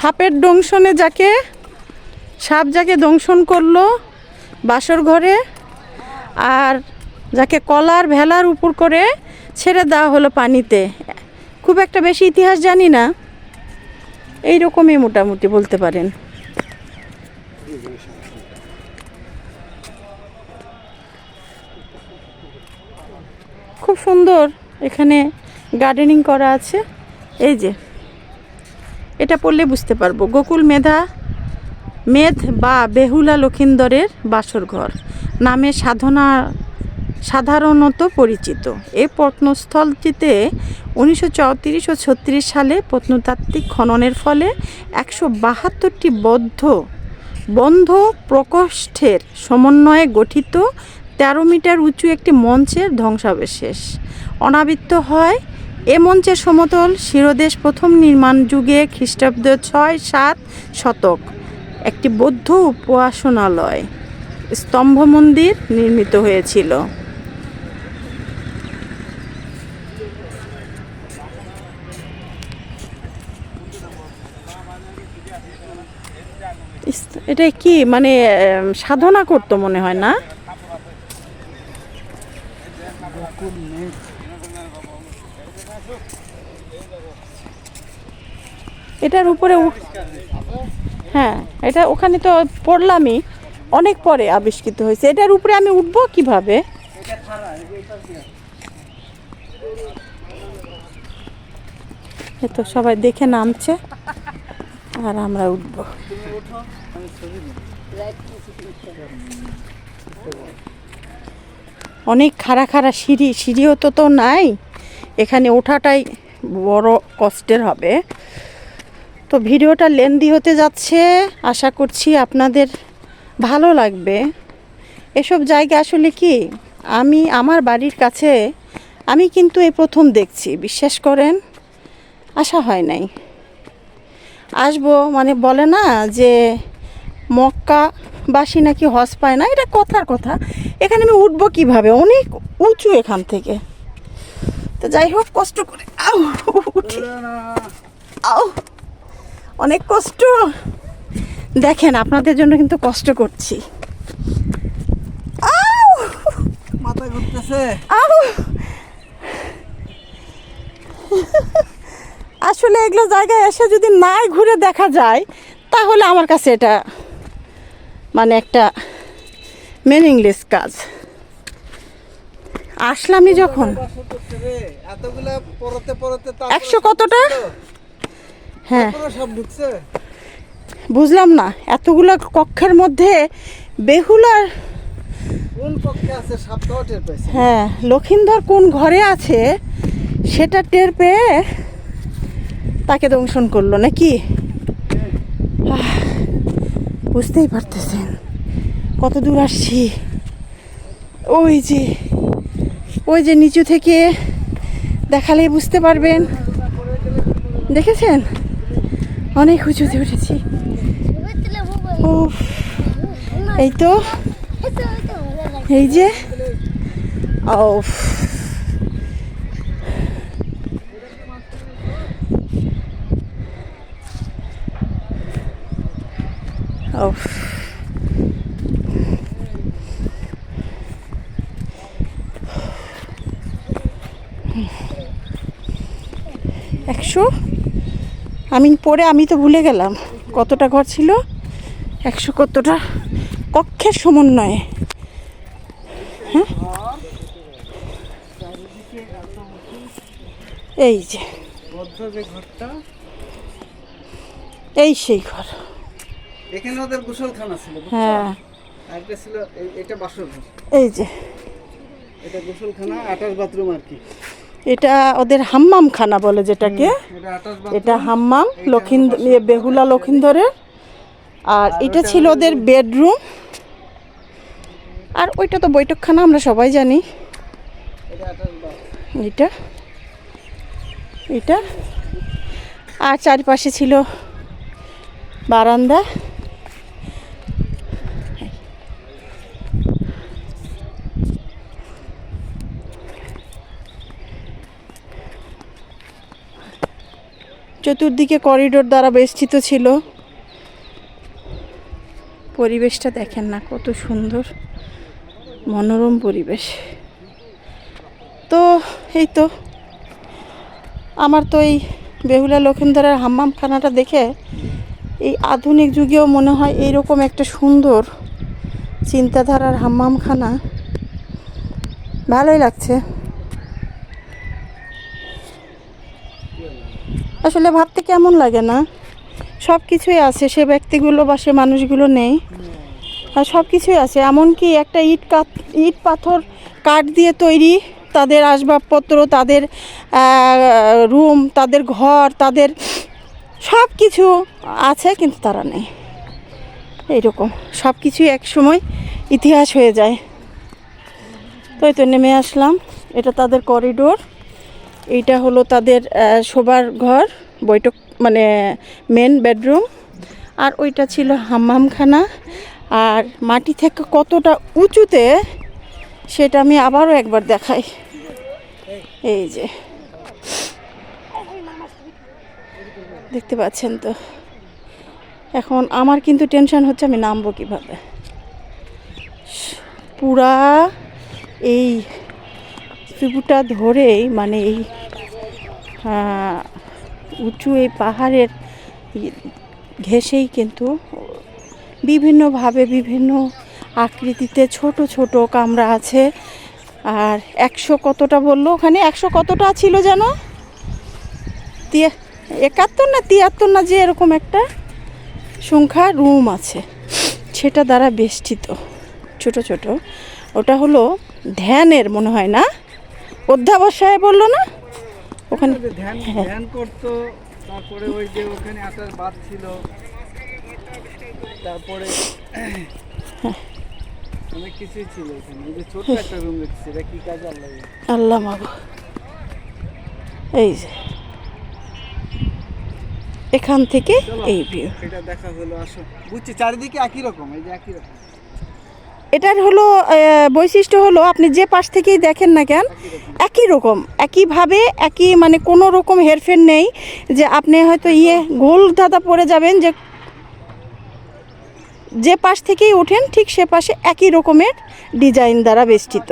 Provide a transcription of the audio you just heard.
সাপের দংশনে সাপ যাকে দংশন করলো বাসর ঘরে, আর যাকে কলার ভেলার উপর করে ছেড়ে দেওয়া হলো পানিতে। খুব একটা বেশি ইতিহাস জানি না, এইরকমই মোটামুটি বলতে পারেন। খুব সুন্দর এখানে গার্ডেনিং করা আছে। এই যে এটা পড়লে বুঝতে পারবো, গোকুল মেধ বা বেহুলা লক্ষিন্দরের বাসর ঘর নামে সাধারণত পরিচিত। এই প্রত্নস্থলটিতে 1934 ও 36 সালে প্রত্নতাত্ত্বিক খননের ফলে 172টি বন্ধ প্রকোষ্ঠের সমন্বয়ে গঠিত 13 মিটার উঁচু একটি মঞ্চের ধ্বংসাবশেষ অনাবৃত হয়। এ মঞ্চের সমতল শিরদেশ প্রথম নির্মাণ যুগে খ্রিস্টাব্দ 6-7 শতক একটি বৌদ্ধ উপাসনালয় স্তম্ভ মন্দির নির্মিত হয়েছিল। এটা কি মানে সাধনা করতো মনে হয় না? এটার উপরে হ্যাঁ, এটা ওখানে তো পড়লামই, অনেক পরে আবিষ্কৃত হয়েছে। এটার উপরে আমি উঠবো কিভাবে? তো সবাই দেখে নামছে আর আমরা উঠবো। অনেক খাড়া সিঁড়িও তো নাই, এখানে ওঠাটাই বড় কষ্টের হবে। তো ভিডিওটা লেন্দি হতে যাচ্ছে, আশা করছি আপনাদের ভালো লাগবে। এসব জায়গা আসলে কি আমার বাড়ির কাছে আমি কিন্তু এই প্রথম দেখছি, বিশ্বাস করেন, আশা হয় নাই। আসবো মানে বলে না যে মক্কাবাসী নাকি হজ পায় না, এটা কথার কথা। এখানে আমি উঠবো কিভাবে? অনেক উঁচু এখান থেকে। তো যাই হোক, কষ্ট করে অনেক কষ্ট। দেখেন, আপনাদের জন্য কিন্তু কষ্ট করছি। মাথা ঘুরতেছে। আসলে এগুলো জায়গায় এসে যদি নাই ঘুরে দেখা যায়, তাহলে আমার কাছে এটা মানে একটা মিনিংলেস কাজ। আসলামই যখন 100 কতটা, হ্যাঁ সব ঢুকছে, বুঝলাম না। এতগুলো কক্ষের মধ্যে বেহুলার কোন কক্ষে আছে সবটাও টের পাইছে। হ্যাঁ, লক্ষিন্দর কোন ঘরে আছে সেটা টের পেয়ে তাকে দংশন করলো নাকি? বুঝতেই পারতেছেন কত দূর আসছি। ওই যে নিচু থেকে দেখালেই বুঝতে পারবেন। দেখেছেন, অনেক উঁচুতে উঠেছি। ও এই তো, এই যে আমি তো ভুলে গেলাম কতটা ঘর ছিল। 100 কতটা কক্ষের সমন্বয়ে। হ্যাঁ, এই যে ঘরটা, এই সেই ঘর। এখানে ওদের গোসলখানা ছিল। হ্যাঁ, একটা ছিল এটা বাসর ঘর। এই যে এটা গোসলখানা, অ্যাটাচ বাথরুম আর কি। এটা ওদের হাম্মাম খানা বলে যেটাকে। এটা হাম্মাম বেহুলা লক্ষিন্দরের। আর এটা ছিল ওদের বেডরুম। আর ওইটা তো বৈঠকখানা, আমরা সবাই জানি। এটা আর চারপাশে ছিল বারান্দা। চতুর্দিকে করিডোর দ্বারা বেষ্টিত ছিল। পরিবেশটা দেখেন না কত সুন্দর, মনোরম পরিবেশ। তো এই তো আমার তো এই বেহুলা লক্ষিন্দরের হাম্মামখানাটা দেখে এই আধুনিক যুগেও মনে হয় এইরকম একটা সুন্দর চিন্তাধারার হাম্মামখানা ভালোই লাগছে। আসলে ভাবতে কেমন লাগে না, সব কিছুই আছে, সে ব্যক্তিগুলো বা সে মানুষগুলো নেই, আর সব কিছুই আছে। এমনকি একটা ইট পাথর কাঠ দিয়ে তৈরি তাদের আসবাবপত্র, তাদের রুম, তাদের ঘর, তাদের সব কিছু আছে, কিন্তু তারা নেই। এইরকম সব কিছুই এক সময় ইতিহাস হয়ে যায়। তো এই তো নেমে আসলাম, এটা তাদের করিডোর, এইটা হলো তাদের শোবার ঘর, বৈঠক মানে মেন বেডরুম, আর ওইটা ছিল হাম্মামখানা। আর মাটি থেকে কতটা উঁচুতে সেটা আমি আবারও একবার দেখাই। এই যে দেখতে পাচ্ছেন তো। এখন আমার কিন্তু টেনশন হচ্ছে আমি নামবো কিভাবে। পুরা এই সুপুটা ধরেই মানে এই উঁচু এই পাহাড়ের ঘেঁষেই কিন্তু বিভিন্নভাবে বিভিন্ন আকৃতিতে ছোট ছোট কামরা আছে। আর 100 কতটা বললো ওখানে, 100 কতটা ছিল যেন 71 না 73 না যে এরকম একটা সংখ্যা রুম আছে, সেটা দ্বারা বেষ্টিত ছোট ছোট। ওটা হলো ধ্যানের মনে হয় না, অধ্যাবসায় বললো না ওখানে, ধ্যান করতো। তারপরে ওই যে ওখানে আটার বাদ ছিল, তারপরে অনেক কিছুই ছিল এখানে। এই যে ছোট একটা রুম দেখছি, এটা কি কাজে আল্লাহ মাগো। এই যে এখান থেকে এই ভিউ, এটা দেখা হলো। আসো বুঝছি, চারিদিকে একই রকম, এই যে একই রকম। এটার হলো বৈশিষ্ট্য হলো আপনি যে পাশ থেকেই দেখেন না কেন একই রকম, একইভাবে, একই মানে কোনো রকম হেরফের নেই যে আপনি হয়তো গোল ধাঁধা পড়ে যাবেন যে পাশ থেকেই ওঠেন ঠিক সে পাশে একই রকমের ডিজাইন দ্বারা বেষ্টিত।